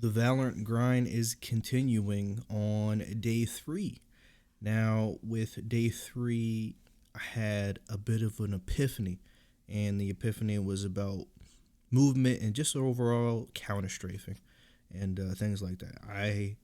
The Valorant grind is continuing on day 3. Now, with day 3, I had a bit of an epiphany, and the epiphany was about movement and just overall counter strafing and things like that.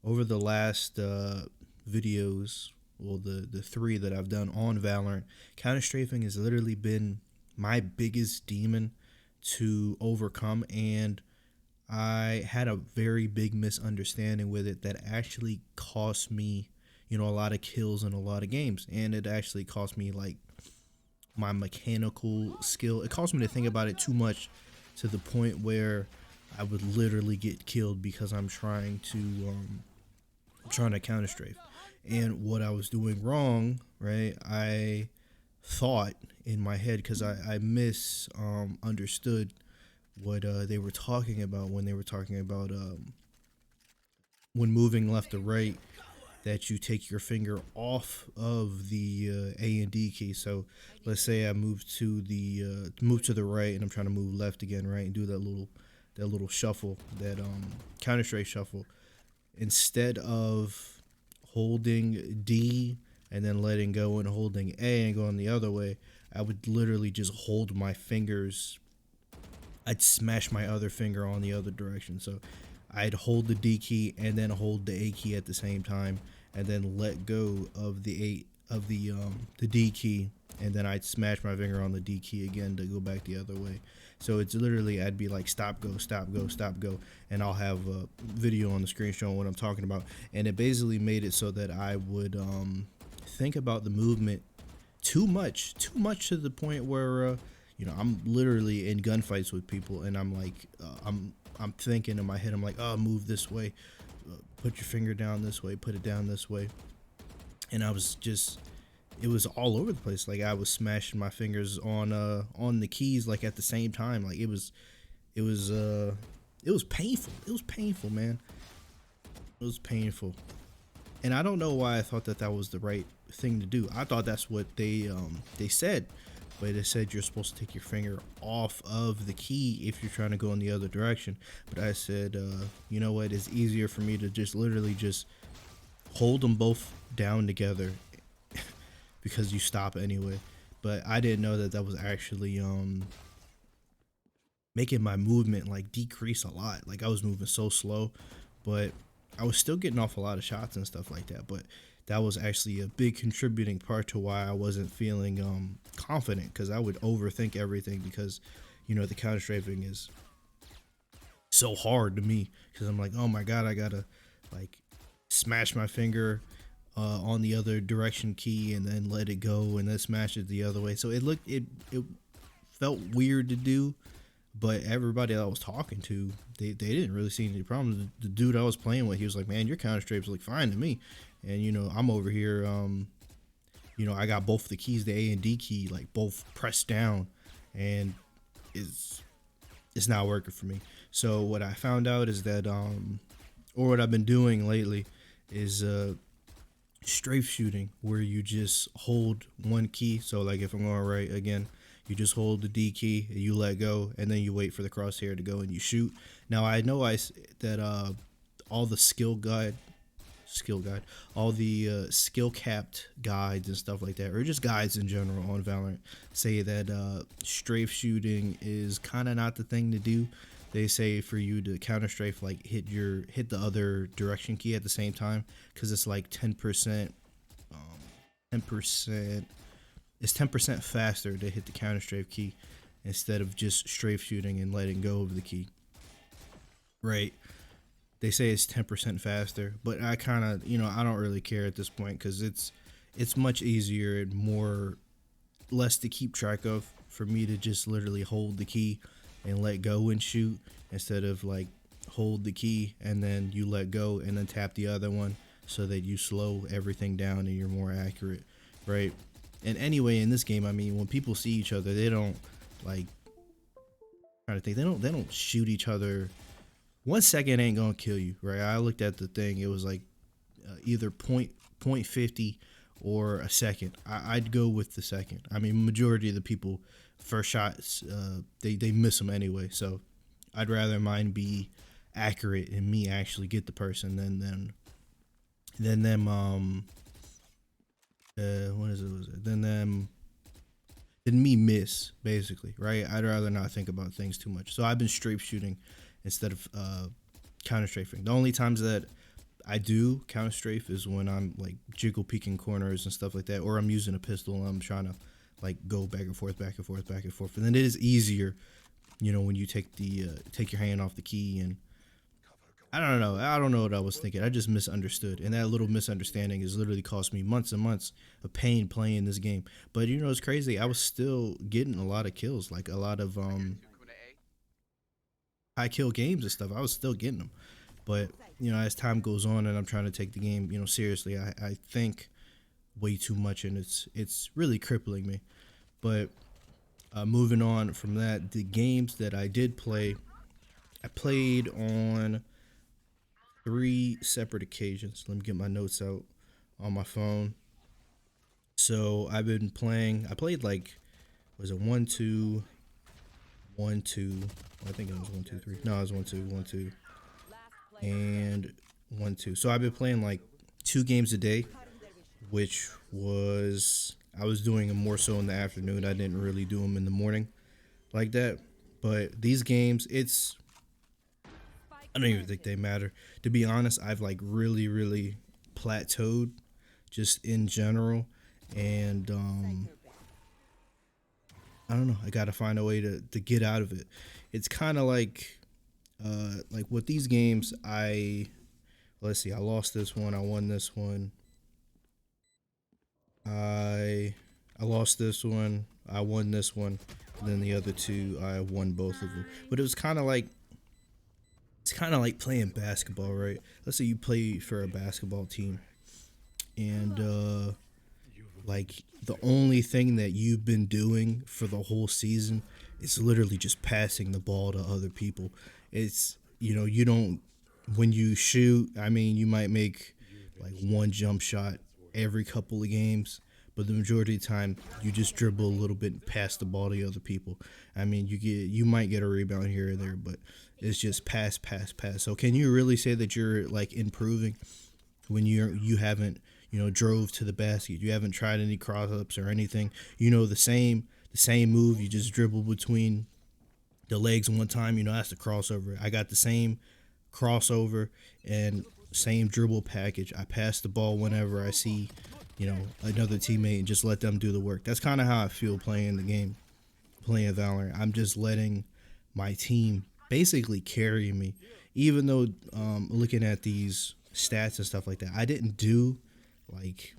Over the last videos, well, the 3 that I've done on Valorant, counter strafing has literally been my biggest demon to overcome, and I had a very big misunderstanding with it that actually cost me, a lot of kills in a lot of games. And it actually cost me like my mechanical skill. It caused me to think about it too much to the point where I would literally get killed because I'm trying to counter strafe. And what I was doing wrong, right? I thought in my head because I misunderstood what they were talking about when they were talking about when moving left to right, that you take your finger off of the A and D key. So let's say I move to the right and I'm trying to move left again, right, and do that little shuffle, that counter strike shuffle. Instead of holding D and then letting go and holding A and going the other way, I would literally just hold my fingers. I'd smash my other finger on the other direction. So I'd hold the D key and then hold the A key at the same time, and then let go of the D key, and then I'd smash my finger on the D key again to go back the other way. So it's literally, I'd be like stop, go, stop, go, stop, go, and I'll have a video on the screen showing what I'm talking about. And it basically made it so that I would think about the movement too much to the point where I'm literally in gunfights with people, and I'm like, I'm thinking in my head, I'm like, oh, move this way, put your finger down this way, put it down this way, and it was all over the place. Like I was smashing my fingers on the keys like at the same time. Like it was painful. It was painful, man. It was painful. And I don't know why I thought that was the right thing to do. I thought that's what they said, but they said you're supposed to take your finger off of the key if you're trying to go in the other direction. But I said, you know what? It's easier for me to just literally just hold them both down together because you stop anyway. But I didn't know that was actually making my movement like decrease a lot. Like I was moving so slow, but I was still getting off a lot of shots and stuff like that. But that was actually a big contributing part to why I wasn't feeling confident, because I would overthink everything, because the counter strafing is so hard to me, because I'm like, oh my god, I gotta like smash my finger on the other direction key and then let it go and then smash it the other way. So it felt weird to do, but everybody I was talking to, they didn't really see any problems. The dude I was playing with, he was like, man, your counter strafes look fine to me. And I'm over here, I got both the keys, the A and D key, like both pressed down, and it's not working for me. So what I found out is that or what I've been doing lately is strafe shooting, where you just hold one key. So like if I'm going right again, you just hold the D key, you let go, and then you wait for the crosshair to go and you shoot. Now I know that all the skill guide, all the skill capped guides and stuff like that, or just guides in general on Valorant, say that strafe shooting is kind of not the thing to do. They say for you to counter strafe, like hit the other direction key at the same time, because it's like 10%, 10%. It's 10% faster to hit the counter strafe key instead of just strafe shooting and letting go of the key. Right? They say it's 10% faster, but I kind of, I don't really care at this point, because it's much easier and less to keep track of for me to just literally hold the key and let go and shoot, instead of like hold the key and then you let go and then tap the other one, so that you slow everything down and you're more accurate, right? And anyway, in this game, I mean, when people see each other, they don't like, trying to think, they don't shoot each other. 1 second ain't gonna kill you, right? I looked at the thing; it was like either point 50 or a second. I'd go with the second. I mean, majority of the people, first shots, they miss them anyway. So I'd rather mine be accurate and me actually get the person than them what is it was it than me miss, basically, right? I'd rather not think about things too much. So I've been strafe shooting instead of counter strafing. The only times that I do counter strafe is when I'm like jiggle peeking corners and stuff like that, or I'm using a pistol and I'm trying to like go back and forth, back and forth, back and forth. And then it is easier, when you take your hand off the key. And I don't know. I don't know what I was thinking. I just misunderstood, and that little misunderstanding has literally cost me months and months of pain playing this game. But it's crazy. I was still getting a lot of kills, like a lot of high kill games and stuff. I was still getting them. But as time goes on and I'm trying to take the game, seriously, I think way too much, and it's really crippling me. But moving on from that, the games that I did play, I played on 3 separate occasions. Let me get my notes out on my phone. So I've been playing. I played like, was it 1-2, 1-2? I think it was 1-2-3. No, it was 1-2, 1-2, and 1-2. So I've been playing like 2 games a day, which was I was doing them more so in the afternoon. I didn't really do them in the morning like that. But these games, I don't even think they matter. To be honest, I've like really, really plateaued just in general. And I don't know. I gotta find a way to get out of it. It's kind of like with these games, let's see, I lost this one, I won this one. I lost this one, I won this one, and then the other 2 I won both of them. But it was it's kind of like playing basketball, right? Let's say you play for a basketball team, and like the only thing that you've been doing for the whole season is literally just passing the ball to other people. It's you don't when you shoot, I mean, you might make like one jump shot every couple of games, but the majority of the time you just dribble a little bit and pass the ball to other people. I mean, you might get a rebound here or there, but it's just pass, pass, pass. So can you really say that you're like improving when you haven't drove to the basket? You haven't tried any cross ups or anything. The same move. You just dribble between the legs one time. That's the crossover. I got the same crossover and same dribble package. I pass the ball whenever I see another teammate and just let them do the work. That's kind of how I feel playing the game, playing Valorant. I'm just letting my team basically carry me, even though looking at these stats and stuff like that, I didn't do like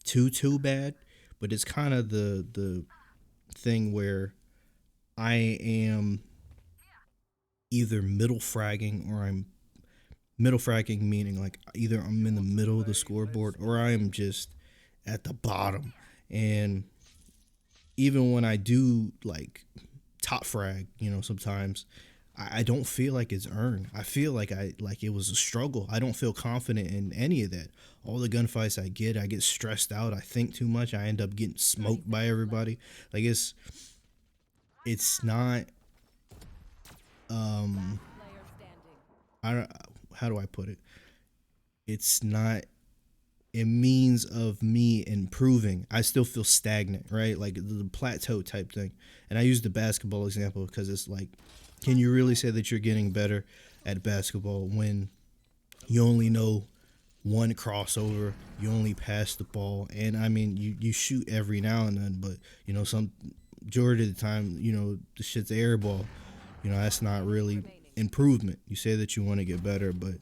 too bad, but it's kind of the thing where I am either middle fragging, or I'm middle fragging, meaning like either I'm in the middle of the scoreboard or I am just at the bottom. And even when I do like top frag, sometimes I don't feel like it's earned. I feel like it was a struggle. I don't feel confident in any of that. All the gunfights I get stressed out. I think too much. I end up getting smoked by everybody. Like it's not I don't, how do I put it? It's not a means of me improving. I still feel stagnant, right? Like the plateau type thing. And I use the basketball example because it's like, can you really say that you're getting better at basketball when you only know one crossover, you only pass the ball, and I mean you shoot every now and then, but some majority of the time, the shit's air ball. That's not really improvement. You say that you want to get better, but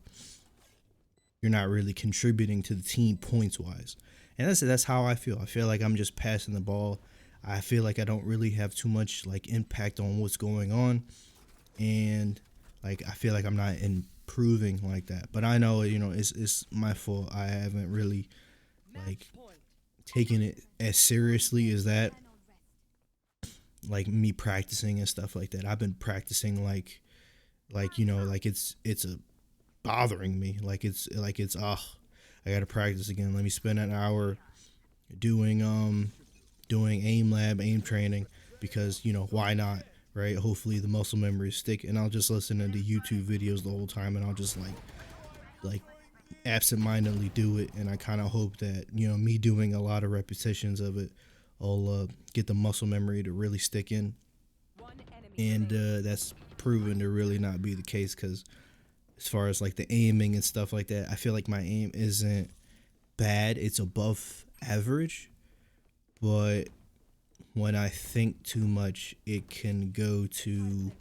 you're not really contributing to the team points wise. And that's how I feel. I feel like I'm just passing the ball. I feel like I don't really have too much like impact on what's going on, and like I feel like I'm not improving like that. But I know it's my fault. I haven't really like taken it as seriously as that, like me practicing and stuff like that. I've been practicing like it's a bothering me. Like it's I gotta practice again. Let me spend an hour doing aim lab, aim training, because why not, right? Hopefully the muscle memory stick, and I'll just listen to the YouTube videos the whole time, and I'll just like absentmindedly do it, and I kind of hope that, you know, me doing a lot of repetitions of it, I'll get the muscle memory to really stick in, and that's proven to really not be the case, because as far as like the aiming and stuff like that, I feel like my aim isn't bad, it's above average, but when I think too much, it can go to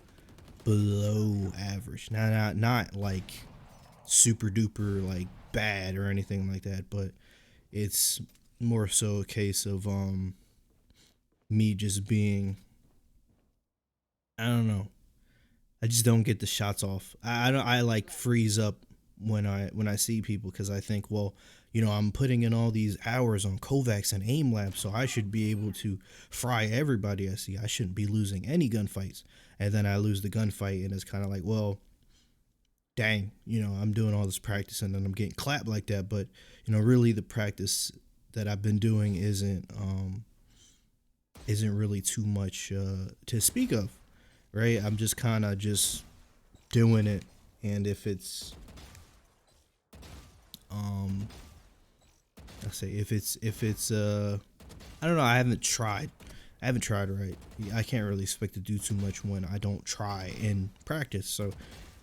below average. Not like super duper like bad or anything like that, but it's more so a case of me just being, I don't know. I just don't get the shots off. I don't, I like freeze up when I see people, because I think, well, you know, I'm putting in all these hours on Kovacs and aim labs, so I should be able to fry everybody I see. I shouldn't be losing any gunfights. And then I lose the gunfight, and it's kind of like, well, dang, you know, I'm doing all this practice and then I'm getting clapped like that. But, you know, really the practice that I've been doing isn't really too much to speak of, right? I'm just kind of just doing it, and if it's I say if it's I don't know, I haven't tried. Right. I can't really expect to do too much when I don't try in practice. So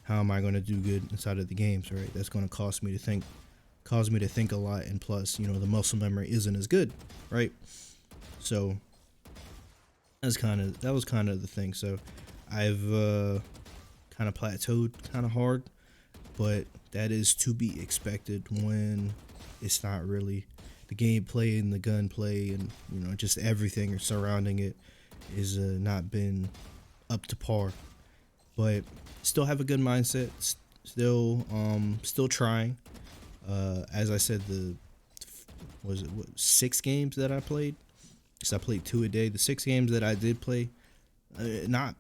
how am I going to do good inside of the games, right? That's going to cause me to think a lot, and plus, you know, the muscle memory isn't as good, right? So that was kind of the thing. So I've kind of plateaued kind of hard, but that is to be expected when it's not really the gameplay and the gunplay, and, you know, just everything surrounding it is not been up to par. But still have a good mindset. Still trying. As I said, was it 6 games that I played? So I played 2 a day. The 6 games that I did play, not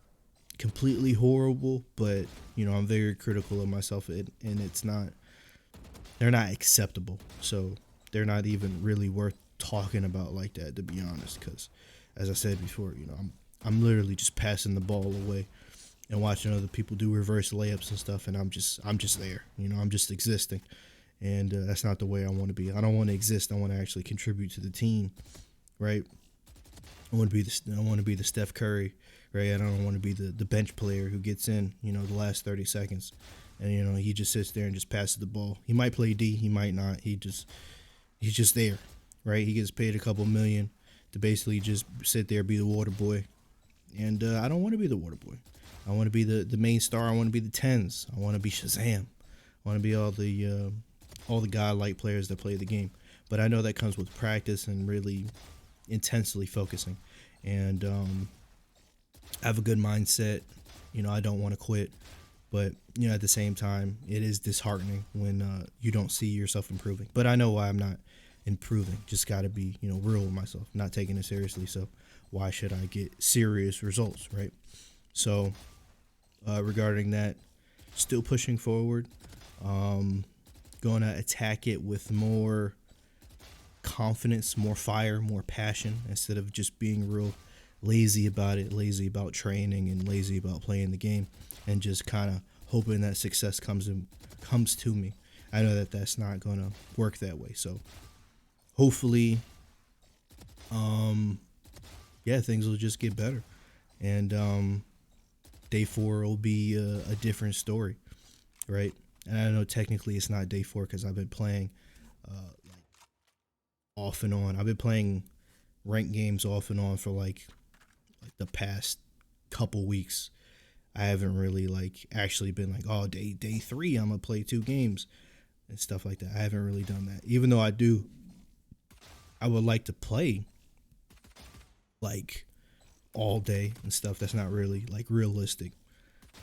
completely horrible, but, you know, I'm very critical of myself, and they're not acceptable. So they're not even really worth talking about like that, to be honest, because as I said before, you know, I'm literally just passing the ball away and watching other people do reverse layups and stuff, and I'm just there, you know, I'm just existing, and that's not the way I want to be. I don't want to exist. I want to actually contribute to the team, right? I want to be the Steph Curry, right? I don't want to be the bench player who gets in, you know, the last 30 seconds, and, you know, he just sits there and just passes the ball. He might play D, he might not. He's just there, right? He gets paid a couple million to basically just sit there, be the water boy, and I don't want to be the water boy. I want to be the main star. I want to be the tens. I want to be Shazam. I want to be all the godlike players that play the game. But I know that comes with practice and really intensely focusing. And I have a good mindset. You know, I don't want to quit. But, you know, at the same time, it is disheartening when you don't see yourself improving. But I know why I'm not improving. Just got to be, you know, real with myself, not taking it seriously. So why should I get serious results, right? So regarding that, still pushing forward, going to attack it with more confidence, more fire, more passion, instead of just being real lazy about it, lazy about training, and lazy about playing the game, and just kind of hoping that success comes to me. I know that that's not going to work that way. So hopefully, things will just get better. And day 4 will be a different story, right? And I know technically it's not day 4 because I've been playing like off and on. I've been playing ranked games off and on for like the past couple weeks. I haven't really like actually been like, oh, day 3 I'm gonna play 2 games and stuff like that. I haven't really done that. Even though I would like to play like all day and stuff. That's not really like realistic,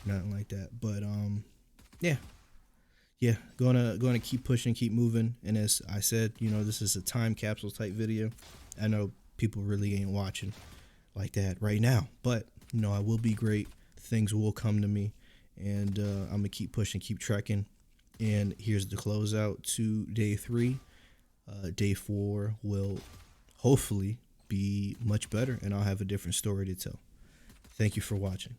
nothing like that. But gonna keep pushing, keep moving. And as I said, you know, this is a time capsule type video. I know people really ain't watching like that right now, but, you know, I will be great. Things will come to me, and I'm gonna keep pushing, keep trekking. And here's the closeout to day 3. Day 4 will hopefully be much better, and I'll have a different story to tell. Thank you for watching.